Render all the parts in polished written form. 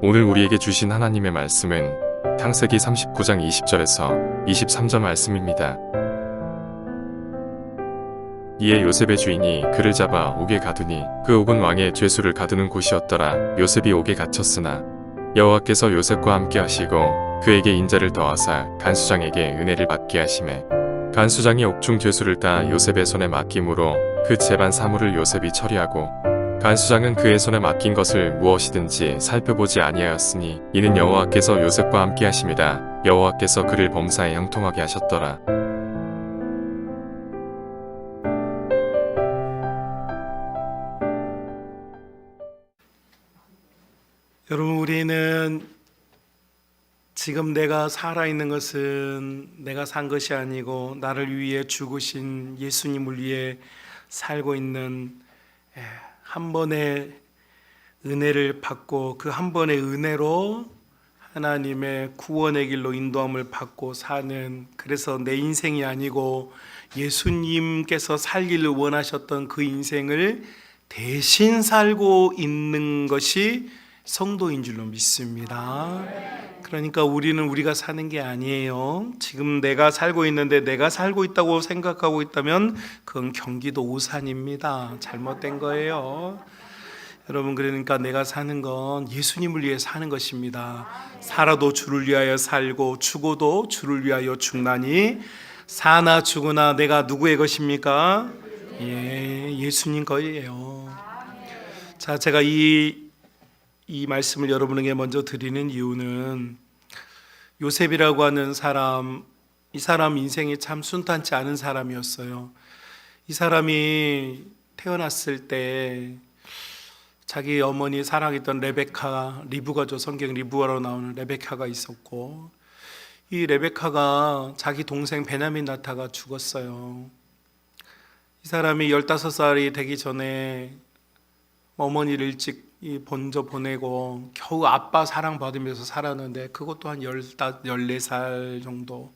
오늘 우리에게 주신 하나님의 말씀은 창세기 39장 20절에서 23절 말씀입니다. 이에 요셉의 주인이 그를 잡아 옥에 가두니 그 옥은 왕의 죄수를 가두는 곳이었더라. 요셉이 옥에 갇혔으나 여호와께서 요셉과 함께 하시고 그에게 인자를 더하사 간수장에게 은혜를 받게 하시매 간수장이 옥중 죄수를 따 요셉의 손에 맡김으로 그 재반 사물을 요셉이 처리하고 간수장은 그의 손에 맡긴 것을 무엇이든지 살펴보지 아니하였으니 이는 여호와께서 요셉과 함께 하심이라. 여호와께서 그를 범사에 형통하게 하셨더라. 여러분, 우리는 지금 내가 살아있는 것은 내가 산 것이 아니고 나를 위해 죽으신 예수님을 위해 살고 있는 한 번의 은혜를 받고 그 한 번의 은혜로 하나님의 구원의 길로 인도함을 받고 사는, 그래서 내 인생이 아니고 예수님께서 살기를 원하셨던 그 인생을 대신 살고 있는 것이 성도인 줄로 믿습니다. 그러니까 우리는 우리가 사는 게 아니에요. 지금 내가 살고 있는데 내가 살고 있다고 생각하고 있다면 그건 경기도 오산입니다. 잘못된 거예요. 여러분, 그러니까 내가 사는 건 예수님을 위해 사는 것입니다. 살아도 주를 위하여 살고 죽어도 주를 위하여 죽나니 사나 죽으나 내가 누구의 것입니까? 예수님 거예요. 자, 제가 이 말씀을 여러분에게 먼저 드리는 이유는 요셉이라고 하는 사람, 이 사람 인생이 참 순탄치 않은 사람이었어요. 이 사람이 태어났을 때 자기 어머니 사랑했던 레베카, 리브가죠. 성경 리브가로 나오는 레베카가 있었고, 이 레베카가 자기 동생 베냐민 나타가 죽었어요. 이 사람이 15살이 되기 전에 어머니를 일찍 먼저 보내고 겨우 아빠 사랑받으면서 살았는데, 그것도 한 14살 정도.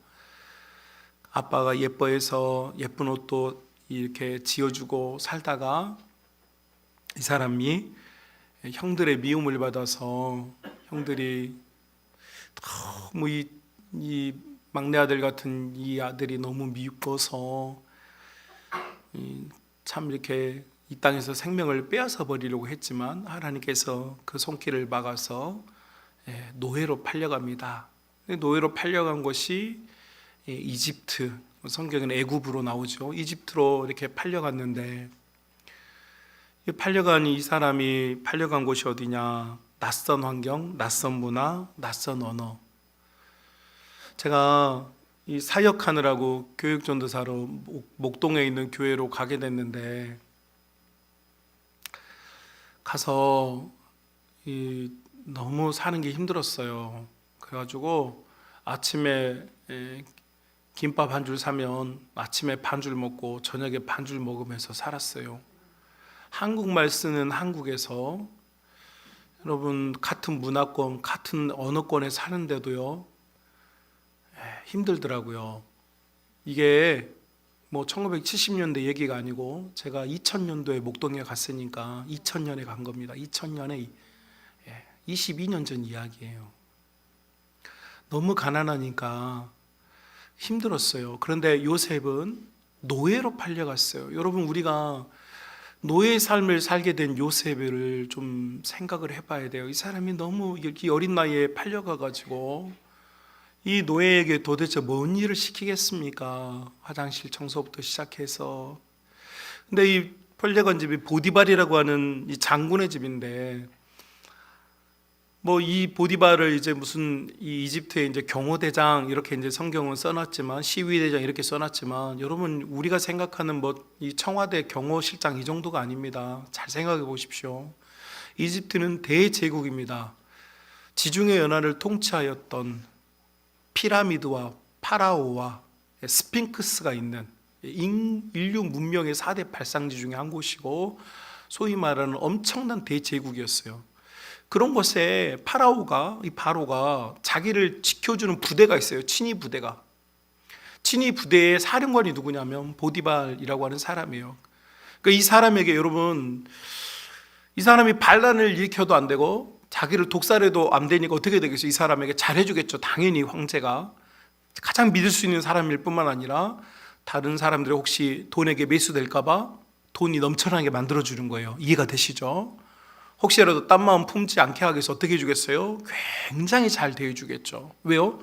아빠가 예뻐해서 예쁜 옷도 이렇게 지어주고 살다가 이 사람이 형들의 미움을 받아서 형들이 너무 이 막내 아들 같은 이 아들이 너무 미워서 참 이렇게 이 땅에서 생명을 빼앗아 버리려고 했지만 하나님께서 그 손길을 막아서 노예로 팔려갑니다. 노예로 팔려간 곳이 이집트, 성경에는 애굽으로 나오죠. 이집트로 이렇게 팔려갔는데, 팔려간 이 사람이 팔려간 곳이 어디냐? 낯선 환경, 낯선 문화, 낯선 언어. 제가 이 사역하느라고 교육전도사로 목동에 있는 교회로 가게 됐는데, 가서 너무 사는 게 힘들었어요. 그래가지고 아침에 김밥 한 줄 사면 아침에 반 줄 먹고 저녁에 반 줄 먹으면서 살았어요. 한국말 쓰는 한국에서, 여러분, 같은 문화권, 같은 언어권에 사는데도요 힘들더라고요. 이게 뭐 1970년대 얘기가 아니고 제가 2000년도에 목동에 갔으니까 2000년에 간 겁니다. 2000년에 22년 전 이야기예요. 너무 가난하니까 힘들었어요. 그런데 요셉은 노예로 팔려갔어요. 여러분, 우리가 노예의 삶을 살게 된 요셉을 좀 생각을 해봐야 돼요. 이 사람이 너무 이렇게 어린 나이에 팔려가가지고 이 노예에게 도대체 뭔 일을 시키겠습니까? 화장실 청소부터 시작해서. 근데 이 팔려간 집이 보디발이라고 하는 이 장군의 집인데, 뭐 이 보디발을 이제 무슨 이 이집트의 이제 경호대장 이렇게 이제 성경은 써놨지만, 시위대장 이렇게 써놨지만, 여러분, 우리가 생각하는 뭐 이 청와대 경호실장 이 정도가 아닙니다. 잘 생각해 보십시오. 이집트는 대제국입니다. 지중해 연안을 통치하였던 피라미드와 파라오와 스핑크스가 있는 인류 문명의 4대 발상지 중에 한 곳이고, 소위 말하는 엄청난 대제국이었어요. 그런 곳에 이 바로가 자기를 지켜주는 부대가 있어요. 친위 부대가. 친위 부대의 사령관이 누구냐면 보디발이라고 하는 사람이에요. 그러니까 이 사람에게, 여러분, 이 사람이 반란을 일으켜도 안 되고 자기를 독살해도 안 되니까 어떻게 되겠어요? 이 사람에게 잘해주겠죠. 당연히 황제가 가장 믿을 수 있는 사람일 뿐만 아니라 다른 사람들이 혹시 돈에게 매수될까 봐 돈이 넘쳐나게 만들어주는 거예요. 이해가 되시죠? 혹시라도 딴 마음 품지 않게 하기 위해서 어떻게 해주겠어요? 굉장히 잘 대해주겠죠. 왜요?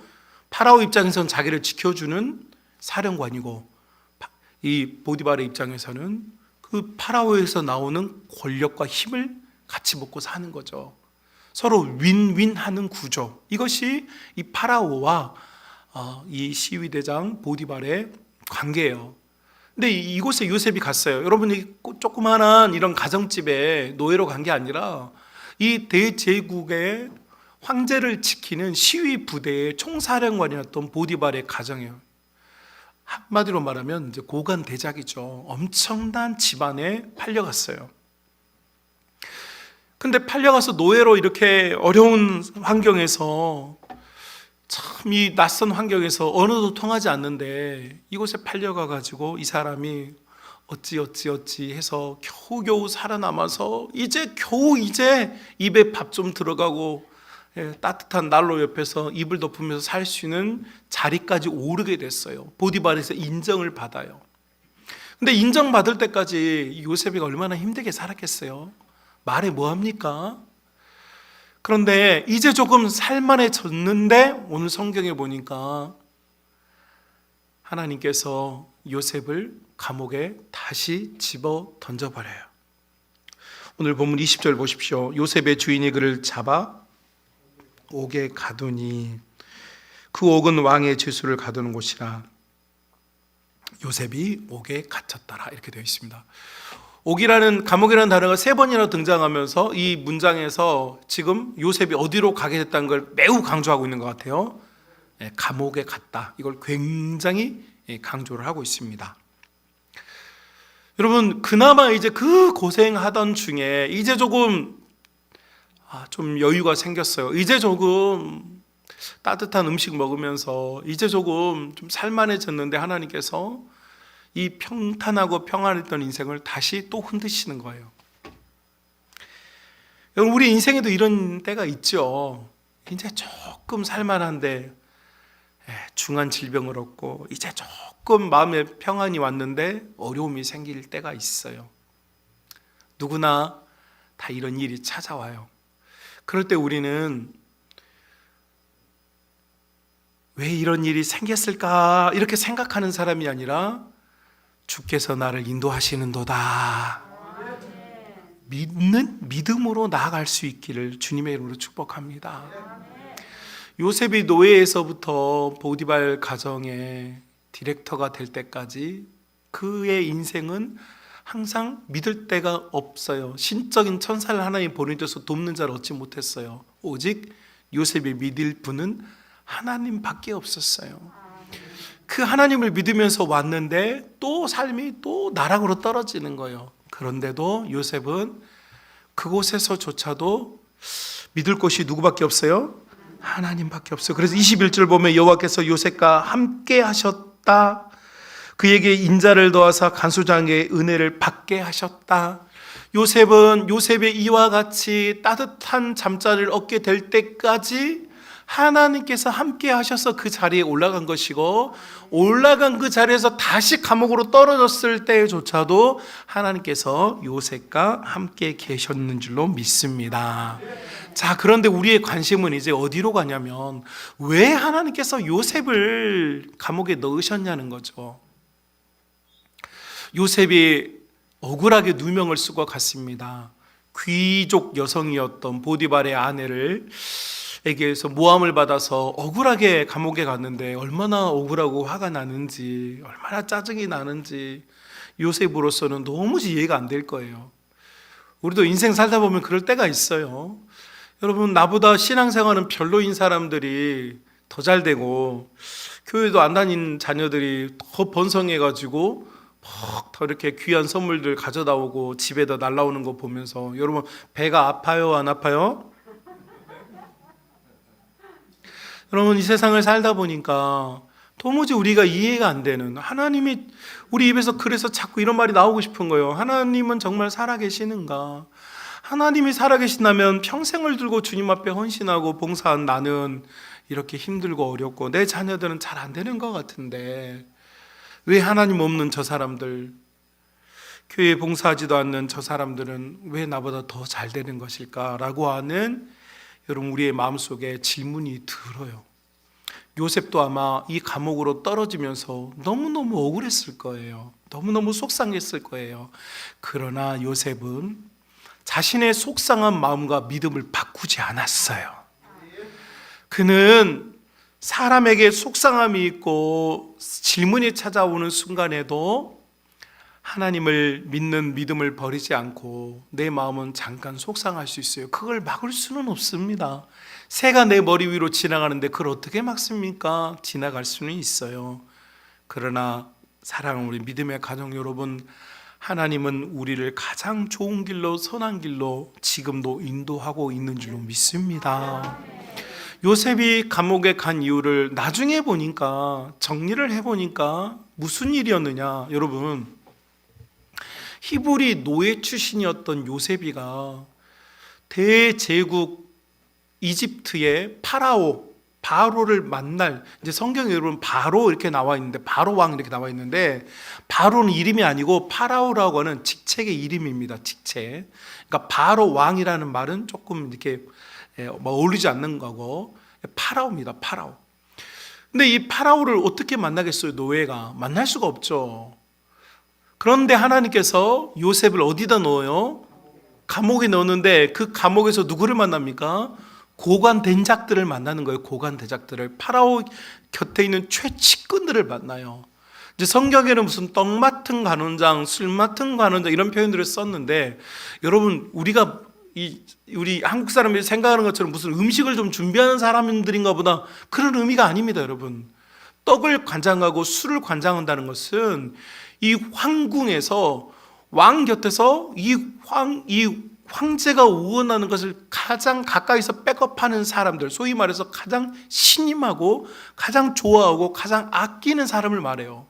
파라오 입장에서는 자기를 지켜주는 사령관이고, 이 보디발의 입장에서는 그 파라오에서 나오는 권력과 힘을 같이 먹고 사는 거죠. 서로 윈윈하는 구조. 이것이 이 파라오와 이 시위대장 보디발의 관계예요. 근데 이곳에 요셉이 갔어요. 여러분이 조그만한 이런 가정집에 노예로 간 게 아니라 이 대제국의 황제를 지키는 시위 부대의 총사령관이었던 보디발의 가정이에요. 한마디로 말하면 이제 고관 대작이죠. 엄청난 집안에 팔려갔어요. 근데 팔려가서 노예로 이렇게 어려운 환경에서, 참 이 낯선 환경에서 언어도 통하지 않는데 이곳에 팔려가 가지고 이 사람이 어찌 해서 겨우겨우 살아남아서 겨우 입에 밥 좀 들어가고 따뜻한 난로 옆에서 이불 덮으면서 살 수 있는 자리까지 오르게 됐어요. 보디발에서 인정을 받아요. 근데 인정받을 때까지 요셉이 얼마나 힘들게 살았겠어요. 말해 뭐합니까? 그런데 이제 조금 살만해졌는데 오늘 성경에 보니까 하나님께서 요셉을 감옥에 다시 집어 던져버려요. 오늘 본문 20절 보십시오. 요셉의 주인이 그를 잡아 옥에 가두니 그 옥은 왕의 죄수를 가두는 곳이라 요셉이 옥에 갇혔더라, 이렇게 되어 있습니다. 옥이라는, 감옥이라는 단어가 3번이나 등장하면서 이 문장에서 지금 요셉이 어디로 가게 됐다는 걸 매우 강조하고 있는 것 같아요. 감옥에 갔다, 이걸 굉장히 강조를 하고 있습니다. 여러분, 그나마 이제 그 고생하던 중에 이제 조금 좀 여유가 생겼어요. 이제 조금 따뜻한 음식 먹으면서 이제 조금 좀 살만해졌는데 하나님께서 이 평탄하고 평안했던 인생을 다시 또 흔드시는 거예요. 여러분, 우리 인생에도 이런 때가 있죠. 이제 조금 살만한데 중한 질병을 얻고 이제 조금 마음에 평안이 왔는데 어려움이 생길 때가 있어요. 누구나 다 이런 일이 찾아와요. 그럴 때 우리는 왜 이런 일이 생겼을까 이렇게 생각하는 사람이 아니라 주께서 나를 인도하시는도다, 믿음으로 나아갈 수 있기를 주님의 이름으로 축복합니다. 요셉이 노예에서부터 보디발 가정의 디렉터가 될 때까지 그의 인생은 항상 믿을 데가 없어요. 신적인 천사를 하나님 보내줘서 돕는 자를 얻지 못했어요. 오직 요셉이 믿을 분은 하나님밖에 없었어요. 그 하나님을 믿으면서 왔는데 또 삶이 또 나락으로 떨어지는 거예요. 그런데도 요셉은 그곳에서조차도 믿을 곳이 누구밖에 없어요? 하나님밖에 없어요. 그래서 21절 보면 여호와께서 요셉과 함께 하셨다, 그에게 인자를 더하사 간수장의 은혜를 받게 하셨다. 요셉은 요셉의 이와 같이 따뜻한 잠자리를 얻게 될 때까지 하나님께서 함께 하셔서 그 자리에 올라간 것이고, 올라간 그 자리에서 다시 감옥으로 떨어졌을 때조차도 하나님께서 요셉과 함께 계셨는 줄로 믿습니다. 자, 그런데 우리의 관심은 이제 어디로 가냐면 왜 하나님께서 요셉을 감옥에 넣으셨냐는 거죠. 요셉이 억울하게 누명을 쓰고 갔습니다. 귀족 여성이었던 보디발의 아내를 에게서 모함을 받아서 억울하게 감옥에 갔는데 얼마나 억울하고 화가 나는지, 얼마나 짜증이 나는지 요셉으로서는 너무 이해가 안 될 거예요. 우리도 인생 살다 보면 그럴 때가 있어요. 여러분, 나보다 신앙생활은 별로인 사람들이 더 잘 되고 교회도 안 다닌 자녀들이 더 번성해가지고 더 이렇게 귀한 선물들 가져다 오고 집에다 날라오는 거 보면서 여러분, 배가 아파요, 안 아파요? 여러분, 이 세상을 살다 보니까 도무지 우리가 이해가 안 되는, 하나님이 우리 입에서 그래서 자꾸 이런 말이 나오고 싶은 거예요. 하나님은 정말 살아계시는가? 하나님이 살아계신다면 평생을 들고 주님 앞에 헌신하고 봉사한 나는 이렇게 힘들고 어렵고 내 자녀들은 잘 안 되는 것 같은데 왜 하나님 없는 저 사람들, 교회에 봉사하지도 않는 저 사람들은 왜 나보다 더 잘 되는 것일까라고 하는 여러분 우리의 마음속에 질문이 들어요. 요셉도 아마 이 감옥으로 떨어지면서 너무너무 억울했을 거예요. 너무너무 속상했을 거예요. 그러나 요셉은 자신의 속상한 마음과 믿음을 바꾸지 않았어요. 그는 사람에게 속상함이 있고 질문이 찾아오는 순간에도 하나님을 믿는 믿음을 버리지 않고 내 마음은 잠깐 속상할 수 있어요. 그걸 막을 수는 없습니다. 새가 내 머리 위로 지나가는데 그걸 어떻게 막습니까? 지나갈 수는 있어요. 그러나 사랑하는 우리 믿음의 가정 여러분, 하나님은 우리를 가장 좋은 길로 선한 길로 지금도 인도하고 있는 줄로 믿습니다. 요셉이 감옥에 간 이유를 나중에 보니까 정리를 해보니까 무슨 일이었느냐. 여러분, 히브리 노예 출신이었던 요셉이가 대제국 이집트의 바로를 만날, 이제 성경에 여러분 바로 이렇게 나와 있는데, 바로 왕 이렇게 나와 있는데, 바로는 이름이 아니고 파라오라고 하는 직책의 이름입니다. 직책. 그러니까 바로 왕이라는 말은 조금 이렇게 어울리지 않는 거고, 파라오입니다. 파라오. 근데 이 파라오를 어떻게 만나겠어요? 노예가 만날 수가 없죠. 그런데 하나님께서 요셉을 어디다 넣어요? 감옥에 넣었는데 그 감옥에서 누구를 만납니까? 고관 대작들을 만나는 거예요. 고관 대작들을. 파라오 곁에 있는 최측근들을 만나요. 이제 성경에는 무슨 떡 맡은 간원장, 술 맡은 간원장 이런 표현들을 썼는데, 여러분 우리가 우리 한국 사람들이 생각하는 것처럼 무슨 음식을 좀 준비하는 사람들인가 보다, 그런 의미가 아닙니다. 여러분, 떡을 관장하고 술을 관장한다는 것은 이 황궁에서 왕 곁에서 이 황제가 우원하는 것을 가장 가까이서 백업하는 사람들, 소위 말해서 가장 신임하고 가장 좋아하고 가장 아끼는 사람을 말해요.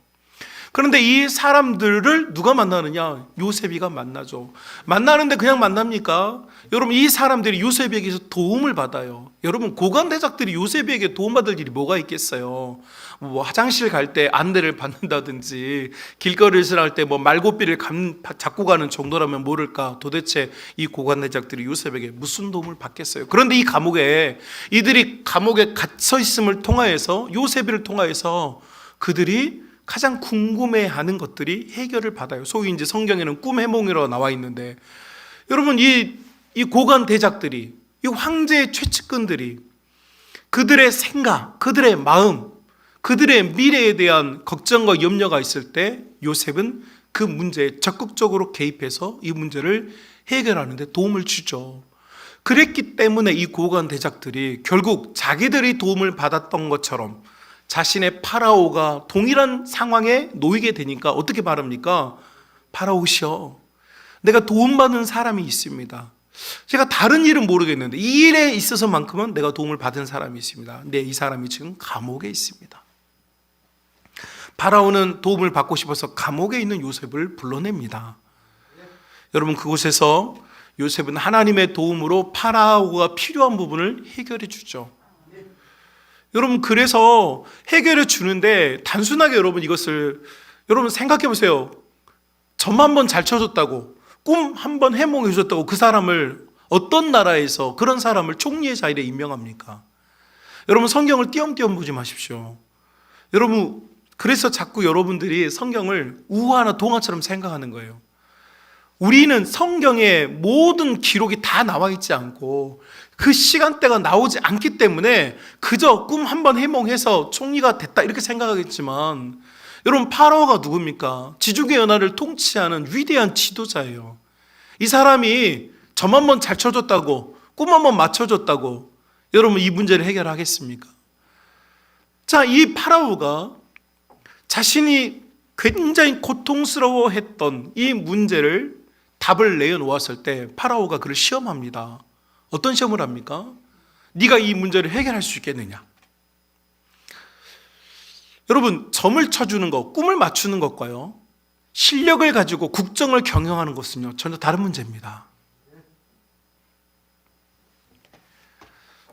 그런데 이 사람들을 누가 만나느냐? 요셉이가 만나죠. 만나는데 그냥 만납니까? 여러분, 이 사람들이 요셉에게서 도움을 받아요. 여러분, 고관 대작들이 요셉에게 도움받을 일이 뭐가 있겠어요? 뭐 화장실 갈 때 안내를 받는다든지, 길거리를 지날 때 뭐 말고삐를 잡고 가는 정도라면 모를까? 도대체 이 고관 대작들이 요셉에게 무슨 도움을 받겠어요? 그런데 이들이 감옥에 갇혀 있음을 통하여서, 요셉을 통하여서 그들이 가장 궁금해하는 것들이 해결을 받아요. 소위 이제 성경에는 꿈 해몽이라고 나와 있는데, 여러분 이 고관 대작들이, 이 황제의 최측근들이 그들의 생각, 그들의 마음, 그들의 미래에 대한 걱정과 염려가 있을 때 요셉은 그 문제에 적극적으로 개입해서 이 문제를 해결하는 데 도움을 주죠. 그랬기 때문에 이 고관 대작들이 결국 자기들이 도움을 받았던 것처럼 자신의 파라오가 동일한 상황에 놓이게 되니까 어떻게 말합니까? 파라오시여, 내가 도움받은 사람이 있습니다. 제가 다른 일은 모르겠는데 이 일에 있어서만큼은 내가 도움을 받은 사람이 있습니다. 근데 이 사람이 지금 감옥에 있습니다. 파라오는 도움을 받고 싶어서 감옥에 있는 요셉을 불러냅니다. 여러분, 그곳에서 요셉은 하나님의 도움으로 파라오가 필요한 부분을 해결해 주죠. 여러분, 그래서 해결해 주는데 단순하게 여러분 생각해 보세요. 점 한번 잘 쳐줬다고, 꿈 한번 해몽해 줬다고 그 사람을, 어떤 나라에서 그런 사람을 총리의 자리에 임명합니까? 여러분, 성경을 띄엄띄엄 보지 마십시오. 여러분, 그래서 자꾸 여러분들이 성경을 우화나 동화처럼 생각하는 거예요. 우리는 성경에 모든 기록이 다 나와 있지 않고 그 시간대가 나오지 않기 때문에 그저 꿈 한번 해몽해서 총리가 됐다 이렇게 생각하겠지만, 여러분, 파라오가 누굽니까? 지중해 연안을 통치하는 위대한 지도자예요. 이 사람이 점 한번 잘 쳐줬다고, 꿈 한번 맞춰줬다고 여러분 이 문제를 해결하겠습니까? 자, 이 파라오가 자신이 굉장히 고통스러워했던 이 문제를 답을 내어놓았을 때 파라오가 그를 시험합니다. 어떤 시험을 합니까? 네가 이 문제를 해결할 수 있겠느냐? 여러분, 점을 쳐주는 것, 꿈을 맞추는 것과요, 실력을 가지고 국정을 경영하는 것은요 전혀 다른 문제입니다.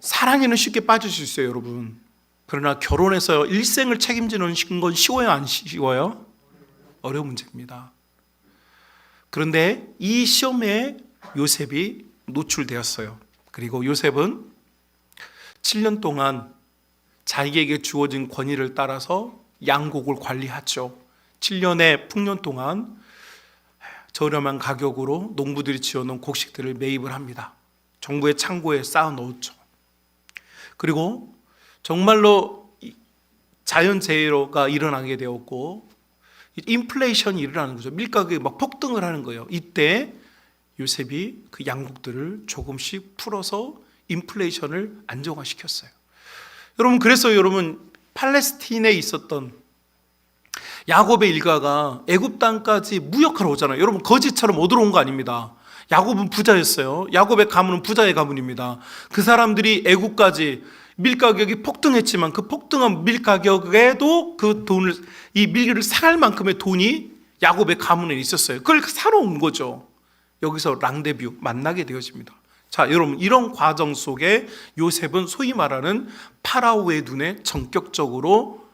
사랑에는 쉽게 빠질 수 있어요, 여러분. 그러나 결혼해서 일생을 책임지는 건 쉬워요, 안 쉬워요? 어려운 문제입니다. 그런데 이 시험에 요셉이 노출되었어요. 그리고 요셉은 7년 동안 자기에게 주어진 권위를 따라서 양곡을 관리하죠. 7년의 풍년 동안 저렴한 가격으로 농부들이 지어놓은 곡식들을 매입을 합니다. 정부의 창고에 쌓아 놓죠. 그리고 정말로 자연재해가 일어나게 되었고 인플레이션이 일어나는 거죠. 밀가격이 막 폭등을 하는 거예요. 이때 요셉이 그 양국들을 조금씩 풀어서 인플레이션을 안정화시켰어요. 여러분, 그래서 여러분 팔레스틴에 있었던 야곱의 일가가 애굽 땅까지 무역하러 오잖아요. 여러분, 거지처럼 못 들어온 거 아닙니다. 야곱은 부자였어요. 야곱의 가문은 부자의 가문입니다. 그 사람들이 애굽까지 밀가격이 폭등했지만 그 폭등한 밀가격에도 그 돈을, 이 밀을 사갈 만큼의 돈이 야곱의 가문에 있었어요. 그걸 사러 온 거죠. 여기서 랑데뷰, 만나게 되어집니다. 자, 여러분, 이런 과정 속에 요셉은 소위 말하는 파라오의 눈에 전격적으로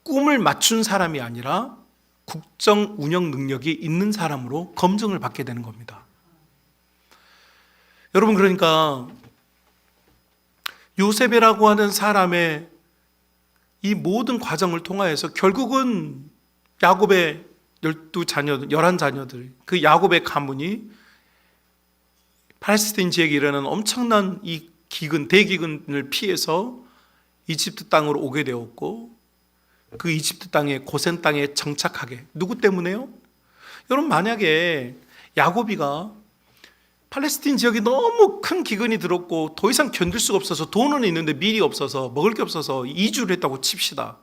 꿈을 맞춘 사람이 아니라 국정 운영 능력이 있는 사람으로 검증을 받게 되는 겁니다. 여러분, 그러니까 요셉이라고 하는 사람의 이 모든 과정을 통하여서 결국은 야곱의 11자녀들, 그 야곱의 가문이 팔레스틴 지역에 일어나는 엄청난 이 기근, 대기근을 피해서 이집트 땅으로 오게 되었고, 그 이집트 땅에, 고센 땅에 정착하게. 누구 때문에요? 여러분, 만약에 야곱이가 팔레스틴 지역이 너무 큰 기근이 들었고 더 이상 견딜 수가 없어서, 돈은 있는데 밀이 없어서, 먹을 게 없어서 이주를 했다고 칩시다.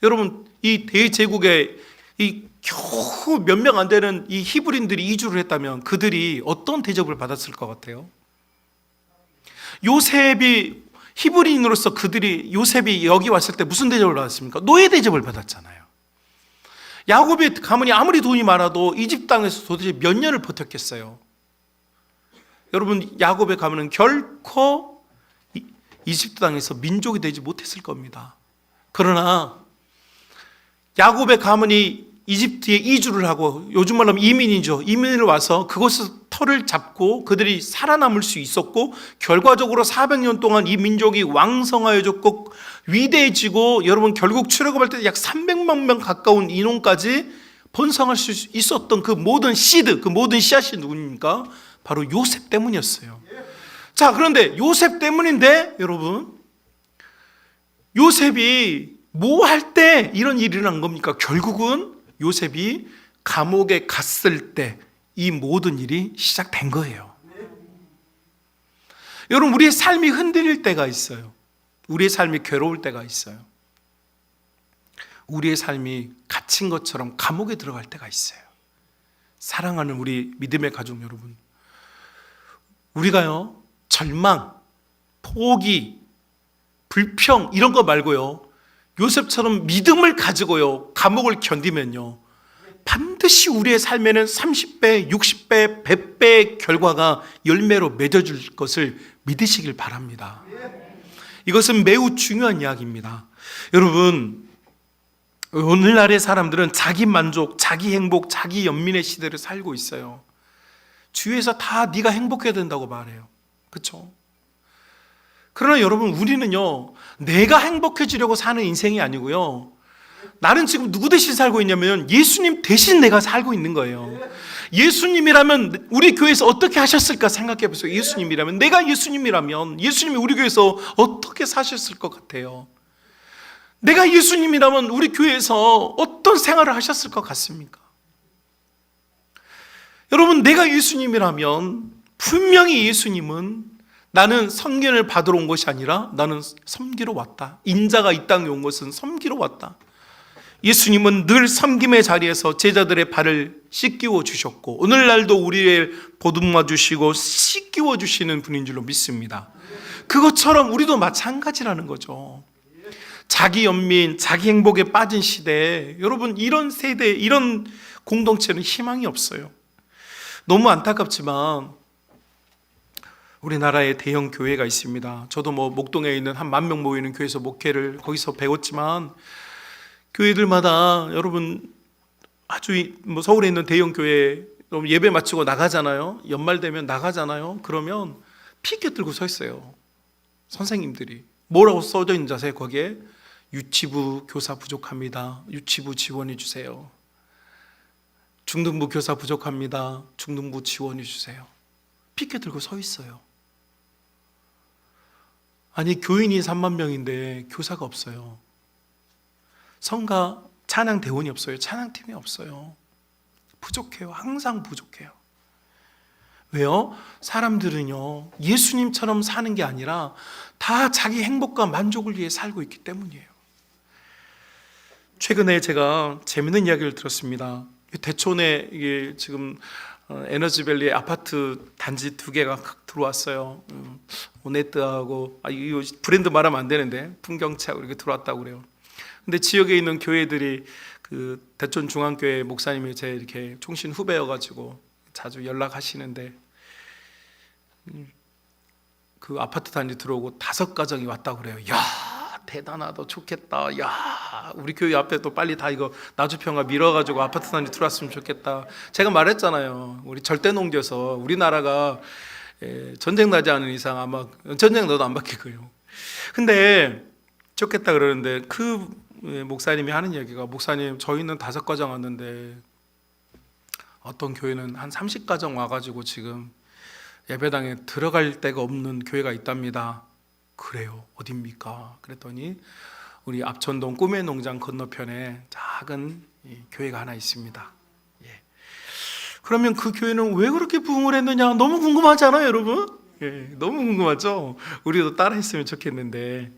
여러분, 이 대제국에 이 겨우 몇 명 안 되는 이 히브리인들이 이주를 했다면 그들이 어떤 대접을 받았을 것 같아요? 요셉이 히브리인으로서 요셉이 여기 왔을 때 무슨 대접을 받았습니까? 노예 대접을 받았잖아요. 야곱의 가문이 아무리 돈이 많아도 이집트 땅에서 도대체 몇 년을 버텼겠어요? 여러분, 야곱의 가문은 결코 이집트 땅에서 민족이 되지 못했을 겁니다. 그러나 야곱의 가문이 이집트에 이주를 하고, 요즘 말로 하면 이민이죠. 이민을 와서 그곳에서 터를 잡고 그들이 살아남을 수 있었고, 결과적으로 400년 동안 이 민족이 왕성하여졌고 위대해지고, 여러분, 결국 출애굽할 때 약 300만 명 가까운 인원까지 번성할 수 있었던 그 모든 시드, 그 모든 씨앗이 누굽니까? 바로 요셉 때문이었어요. 자, 그런데 요셉 때문인데 여러분, 요셉이 뭐 할 때 이런 일이 일어난 겁니까? 결국은 요셉이 감옥에 갔을 때 이 모든 일이 시작된 거예요. 여러분, 우리의 삶이 흔들릴 때가 있어요. 우리의 삶이 괴로울 때가 있어요. 우리의 삶이 갇힌 것처럼 감옥에 들어갈 때가 있어요. 사랑하는 우리 믿음의 가족 여러분, 우리가요, 절망, 포기, 불평 이런 거 말고요, 요셉처럼 믿음을 가지고요 감옥을 견디면요, 반드시 우리의 삶에는 30배, 60배, 100배의 결과가 열매로 맺어질 것을 믿으시길 바랍니다. 이것은 매우 중요한 이야기입니다. 여러분, 오늘날의 사람들은 자기 만족, 자기 행복, 자기 연민의 시대를 살고 있어요. 주위에서 다 네가 행복해야 된다고 말해요. 그렇죠? 그러나 여러분, 우리는요, 내가 행복해지려고 사는 인생이 아니고요, 나는 지금 누구 대신 살고 있냐면 예수님 대신 내가 살고 있는 거예요. 예수님이라면 우리 교회에서 어떻게 하셨을까 생각해 보세요. 예수님이라면, 내가 예수님이라면 예수님이 우리 교회에서 어떻게 사셨을 것 같아요? 내가 예수님이라면 우리 교회에서 어떤 생활을 하셨을 것 같습니까? 여러분, 내가 예수님이라면 분명히 예수님은 나는 선견을 받으러 온 것이 아니라 나는 섬기러 왔다. 인자가 이 땅에 온 것은 섬기러 왔다. 예수님은 늘 섬김의 자리에서 제자들의 발을 씻기워 주셨고, 오늘날도 우리를 보듬어 주시고 씻기워 주시는 분인 줄로 믿습니다. 그것처럼 우리도 마찬가지라는 거죠. 자기 연민, 자기 행복에 빠진 시대에 여러분, 이런 세대, 이런 공동체는 희망이 없어요. 너무 안타깝지만 우리나라에 대형 교회가 있습니다. 저도 뭐 목동에 있는 한 10,000명 모이는 교회에서 목회를 거기서 배웠지만, 교회들마다 여러분 아주 뭐 서울에 있는 대형 교회 여러분 예배 마치고 나가잖아요. 연말 되면 나가잖아요. 그러면 피켓 들고 서 있어요. 선생님들이 뭐라고 써져 있는지 아세요? 거기에 유치부 교사 부족합니다. 유치부 지원해 주세요. 중등부 교사 부족합니다. 중등부 지원해 주세요. 피켓 들고 서 있어요. 아니, 교인이 3만 명인데 교사가 없어요. 성가 찬양 대원이 없어요. 찬양팀이 없어요. 부족해요. 항상 부족해요. 왜요? 사람들은요, 예수님처럼 사는 게 아니라 다 자기 행복과 만족을 위해 살고 있기 때문이에요. 최근에 제가 재밌는 이야기를 들었습니다. 대촌에 이게 지금 에너지밸리 아파트 단지 2개가 들어왔어요. 오네트하고, 이거 브랜드 말하면 안 되는데, 풍경차하고 이렇게 들어왔다고 그래요. 근데 지역에 있는 교회들이 그 대촌 중앙교회 목사님이 제 이렇게 총신 후배여가지고 자주 연락하시는데, 그 아파트 단지 들어오고 5가정이 왔다고 그래요. 야, 대단하다, 좋겠다. 야, 우리 교회 앞에 또 빨리 다 이거 나주평화 밀어가지고 아파트 단지 들어왔으면 좋겠다. 제가 말했잖아요. 우리 절대 농지에서 우리나라가 전쟁 나지 않은 이상 아마 전쟁 나도 안 바뀔 거예요. 근데 좋겠다 그러는데 그 목사님이 하는 얘기가, 목사님 저희는 5가정 왔는데 어떤 교회는 한 30가정 와가지고 지금 예배당에 들어갈 데가 없는 교회가 있답니다. 그래요? 어딥니까? 그랬더니 우리 압천동 꿈의 농장 건너편에 작은 교회가 하나 있습니다. 예. 그러면 그 교회는 왜 그렇게 부흥을 했느냐? 너무 궁금하지 않아요, 여러분? 예, 너무 궁금하죠? 우리도 따라 했으면 좋겠는데,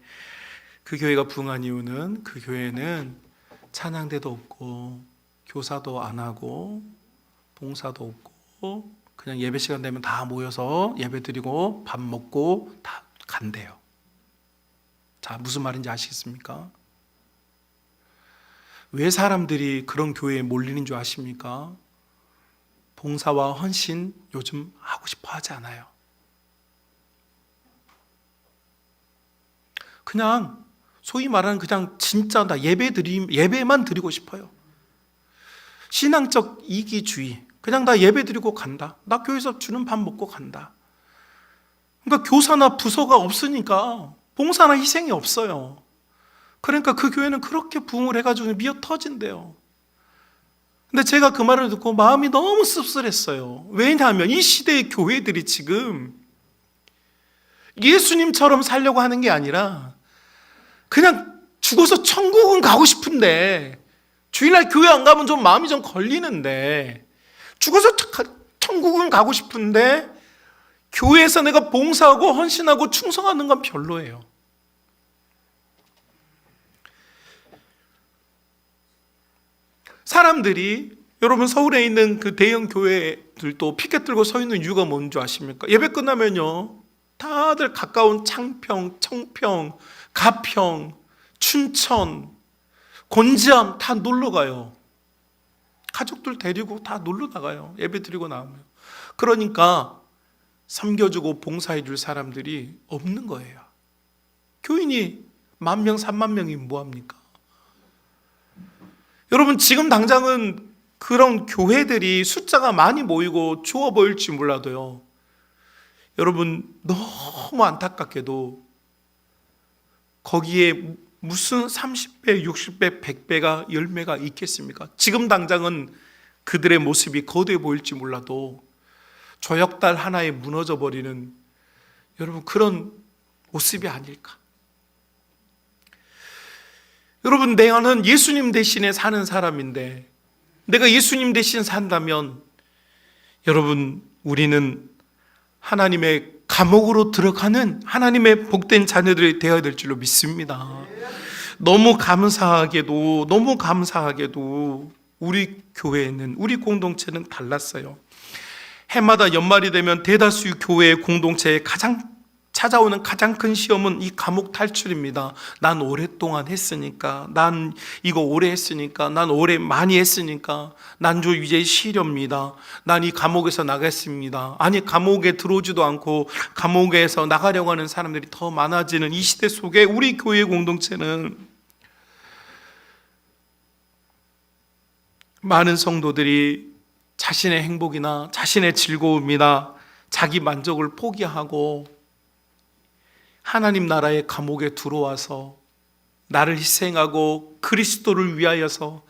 그 교회가 부흥한 이유는 그 교회는 찬양대도 없고 교사도 안 하고 봉사도 없고 그냥 예배 시간 되면 다 모여서 예배 드리고 밥 먹고 다 간대요. 자, 무슨 말인지 아시겠습니까? 왜 사람들이 그런 교회에 몰리는 줄 아십니까? 봉사와 헌신 요즘 하고 싶어 하지 않아요. 그냥 소위 말하는 그냥 진짜 나 예배만 드리고 싶어요. 신앙적 이기주의. 그냥 나 예배 드리고 간다. 나 교회에서 주는 밥 먹고 간다. 그러니까 교사나 부서가 없으니까 봉사나 희생이 없어요. 그러니까 그 교회는 그렇게 부흥을 해가지고 미어 터진대요. 근데 제가 그 말을 듣고 마음이 너무 씁쓸했어요. 왜냐하면 이 시대의 교회들이 지금 예수님처럼 살려고 하는 게 아니라 그냥 죽어서 천국은 가고 싶은데, 주일날 교회 안 가면 좀 마음이 좀 걸리는데, 죽어서 천국은 가고 싶은데 교회에서 내가 봉사하고 헌신하고 충성하는 건 별로예요. 사람들이, 여러분 서울에 있는 그 대형 교회들도 피켓 들고 서 있는 이유가 뭔지 아십니까? 예배 끝나면요, 다들 가까운 창평, 청평, 가평, 춘천, 곤지암 다 놀러 가요. 가족들 데리고 다 놀러 나가요. 예배 드리고 나오면. 그러니까 섬겨주고 봉사해줄 사람들이 없는 거예요. 교인이 10,000명, 30,000명이 뭐합니까? 여러분 지금 당장은 그런 교회들이 숫자가 많이 모이고 좋아 보일지 몰라도요, 여러분 너무 안타깝게도 거기에 무슨 30배, 60배, 100배가 열매가 있겠습니까? 지금 당장은 그들의 모습이 거대해 보일지 몰라도 조약달 하나에 무너져 버리는, 여러분 그런 모습이 아닐까? 여러분, 내가는 예수님 대신에 사는 사람인데, 내가 예수님 대신 산다면 여러분 우리는 하나님의 감옥으로 들어가는 하나님의 복된 자녀들이 되어야 될 줄로 믿습니다. 너무 감사하게도 우리 교회는, 우리 공동체는 달랐어요. 해마다 연말이 되면 대다수 교회의 공동체의 가장 찾아오는 가장 큰 시험은 이 감옥 탈출입니다. 난 오랫동안 했으니까, 난 이거 오래 했으니까, 난 오래 많이 했으니까, 난 이제 쉬렵니다. 난 이 감옥에서 나가겠습니다. 아니, 감옥에 들어오지도 않고 감옥에서 나가려고 하는 사람들이 더 많아지는 이 시대 속에 우리 교회 공동체는 많은 성도들이 자신의 행복이나 자신의 즐거움이나 자기 만족을 포기하고 하나님 나라의 감옥에 들어와서 나를 희생하고 그리스도를 위하여서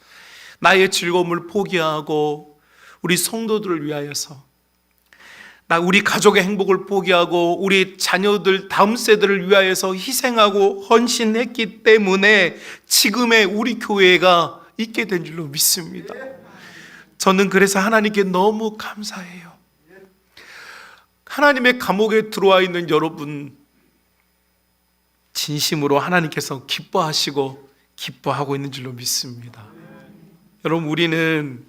나의 즐거움을 포기하고 우리 성도들을 위하여서 우리 가족의 행복을 포기하고 우리 자녀들 다음 세대를 위하여서 희생하고 헌신했기 때문에 지금의 우리 교회가 있게 된 줄로 믿습니다. 저는 그래서 하나님께 너무 감사해요. 하나님의 감옥에 들어와 있는 여러분, 진심으로 하나님께서 기뻐하시고 기뻐하고 있는 줄로 믿습니다. 여러분, 우리는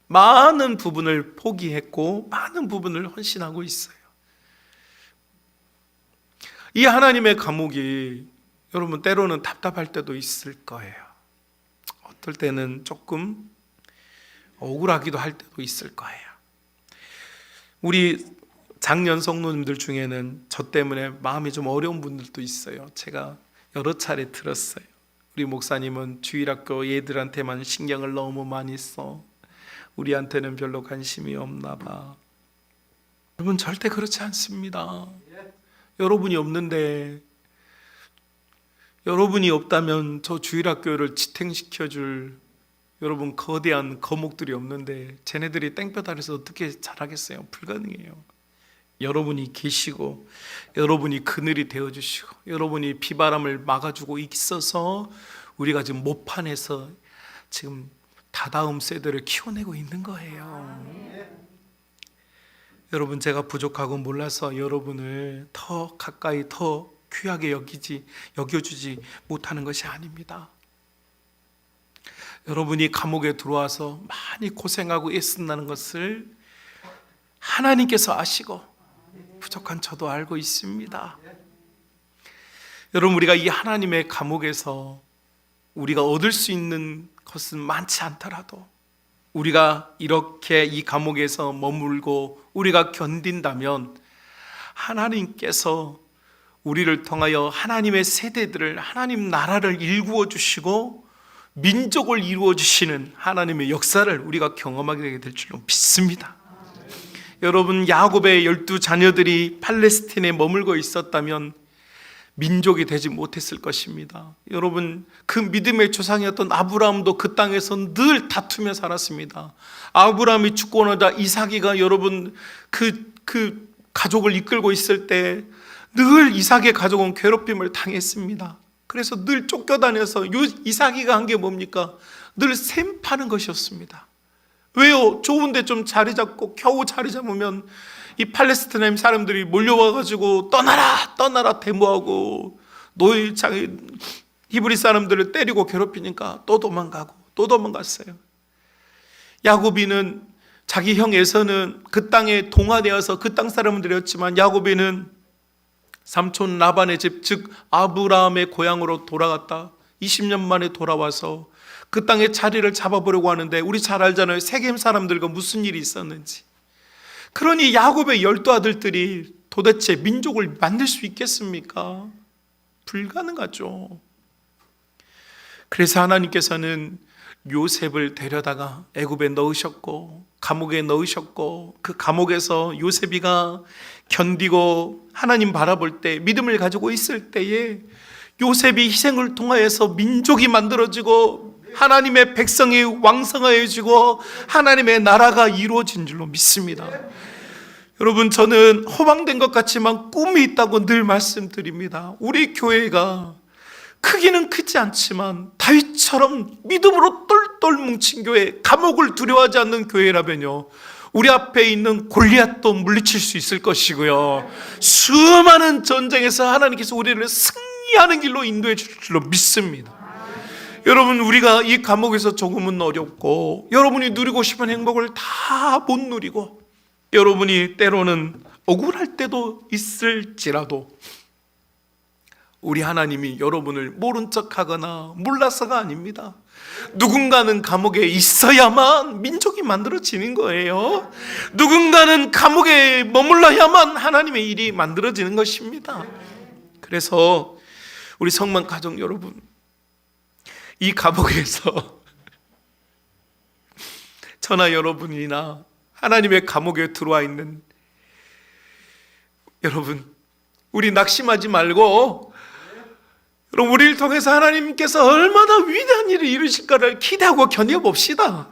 많은 부분을 포기했고 많은 부분을 헌신하고 있어요. 이 하나님의 감옥이 여러분 때로는 답답할 때도 있을 거예요. 어떨 때는 조금 억울하기도 할 때도 있을 거예요. 우리 작년 성도님들 중에는 저 때문에 마음이 좀 어려운 분들도 있어요. 제가 여러 차례 들었어요. 우리 목사님은 주일학교 얘들한테만 신경을 너무 많이 써. 우리한테는 별로 관심이 없나 봐. 여러분, 절대 그렇지 않습니다. 여러분이 없는데, 여러분이 없다면 저 주일학교를 지탱시켜줄 여러분 거대한 거목들이 없는데 쟤네들이 땡볕 아래서 어떻게 잘하겠어요? 불가능해요. 여러분이 계시고 여러분이 그늘이 되어주시고 여러분이 비바람을 막아주고 있어서 우리가 지금 모판에서 지금 다다음 세대를 키워내고 있는 거예요. 여러분, 제가 부족하고 몰라서 여러분을 더 가까이 더 귀하게 여겨주지 못하는 것이 아닙니다. 여러분이 감옥에 들어와서 많이 고생하고 애쓴다는 것을 하나님께서 아시고 부족한 저도 알고 있습니다. 여러분, 우리가 이 하나님의 감옥에서 우리가 얻을 수 있는 것은 많지 않더라도 우리가 이렇게 이 감옥에서 머물고 우리가 견딘다면 하나님께서 우리를 통하여 하나님의 세대들을, 하나님 나라를 일구어 주시고 민족을 이루어 주시는 하나님의 역사를 우리가 경험하게 될 줄로 믿습니다. 여러분, 야곱의 12자녀들이 팔레스틴에 머물고 있었다면 민족이 되지 못했을 것입니다. 여러분, 그 믿음의 조상이었던 아브라함도 그 땅에서 늘 다투며 살았습니다. 아브라함이 죽고 나자 이삭이가 여러분 그 가족을 이끌고 있을 때 늘 이삭의 가족은 괴롭힘을 당했습니다. 그래서 늘 쫓겨다녀서 이삭이가 한 게 뭡니까? 늘 샘 파는 것이었습니다. 왜요? 좋은데 좀 자리 잡고 겨우 자리 잡으면 이 팔레스타인 사람들이 몰려와가지고 떠나라 데모하고 히브리 사람들을 때리고 괴롭히니까 또 도망갔어요. 야곱이는 자기 형 에서는 그 땅에 동화되어서 그 땅 사람들이었지만 야곱이는 삼촌 라반의 집, 즉 아브라함의 고향으로 돌아갔다 20년 만에 돌아와서 그 땅에 자리를 잡아보려고 하는데 우리 잘 알잖아요. 세겜 사람들과 무슨 일이 있었는지. 그러니 야곱의 12아들들이 도대체 민족을 만들 수 있겠습니까? 불가능하죠. 그래서 하나님께서는 요셉을 데려다가 애굽에 넣으셨고 감옥에 넣으셨고 그 감옥에서 요셉이가 견디고 하나님 바라볼 때 믿음을 가지고 있을 때에 요셉이 희생을 통하여서 민족이 만들어지고 하나님의 백성이 왕성해지고 하나님의 나라가 이루어진 줄로 믿습니다. 여러분, 저는 허망된 것 같지만 꿈이 있다고 늘 말씀드립니다. 우리 교회가 크기는 크지 않지만 다윗처럼 믿음으로 똘똘 뭉친 교회, 감옥을 두려워하지 않는 교회라면요, 우리 앞에 있는 골리앗도 물리칠 수 있을 것이고요, 수많은 전쟁에서 하나님께서 우리를 승리하는 길로 인도해 줄 줄로 믿습니다. 여러분, 우리가 이 감옥에서 조금은 어렵고 여러분이 누리고 싶은 행복을 다 못 누리고 여러분이 때로는 억울할 때도 있을지라도 우리 하나님이 여러분을 모른 척하거나 몰라서가 아닙니다. 누군가는 감옥에 있어야만 민족이 만들어지는 거예요. 누군가는 감옥에 머물러야만 하나님의 일이 만들어지는 것입니다. 그래서 우리 성만 가족 여러분, 이 감옥에서 저나 여러분이나 하나님의 감옥에 들어와 있는 여러분, 우리 낙심하지 말고 여러분, 우리를 통해서 하나님께서 얼마나 위대한 일을 이루실까를 기대하고 견뎌봅시다.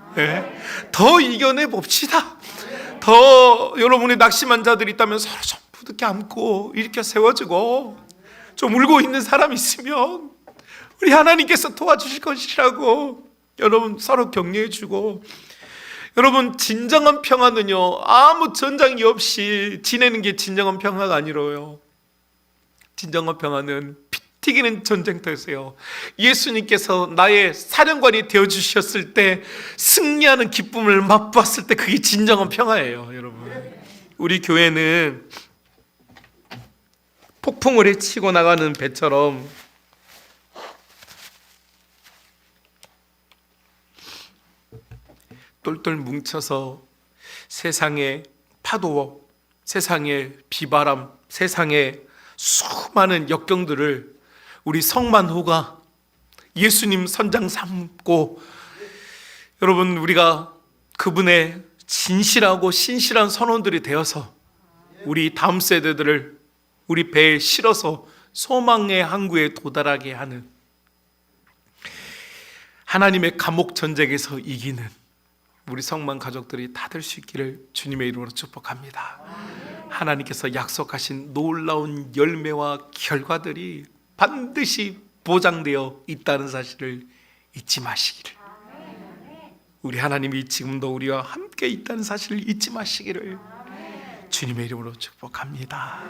더 이겨내봅시다. 더 여러분의 낙심한 자들이 있다면 서로 좀 부둥켜 안고 일으켜 세워주고, 좀 울고 있는 사람 있으면 우리 하나님께서 도와주실 것이라고 여러분 서로 격려해주고, 여러분 진정한 평화는요 아무 전장이 없이 지내는 게 진정한 평화가 아니로요. 진정한 평화는 피 튀기는 전쟁터에서요, 예수님께서 나의 사령관이 되어주셨을 때 승리하는 기쁨을 맛봤을 때 그게 진정한 평화예요. 여러분, 우리 교회는 폭풍을 헤치고 나가는 배처럼 똘똘 뭉쳐서 세상의 파도, 세상의 비바람, 세상의 수많은 역경들을 우리 성만호가 예수님 선장 삼고, 여러분 우리가 그분의 진실하고 신실한 선원들이 되어서 우리 다음 세대들을 우리 배에 실어서 소망의 항구에 도달하게 하는, 하나님의 감옥 전쟁에서 이기는 우리 성만 가족들이 다 될 수 있기를 주님의 이름으로 축복합니다. 하나님께서 약속하신 놀라운 열매와 결과들이 반드시 보장되어 있다는 사실을 잊지 마시기를, 우리 하나님이 지금도 우리와 함께 있다는 사실을 잊지 마시기를 주님의 이름으로 축복합니다.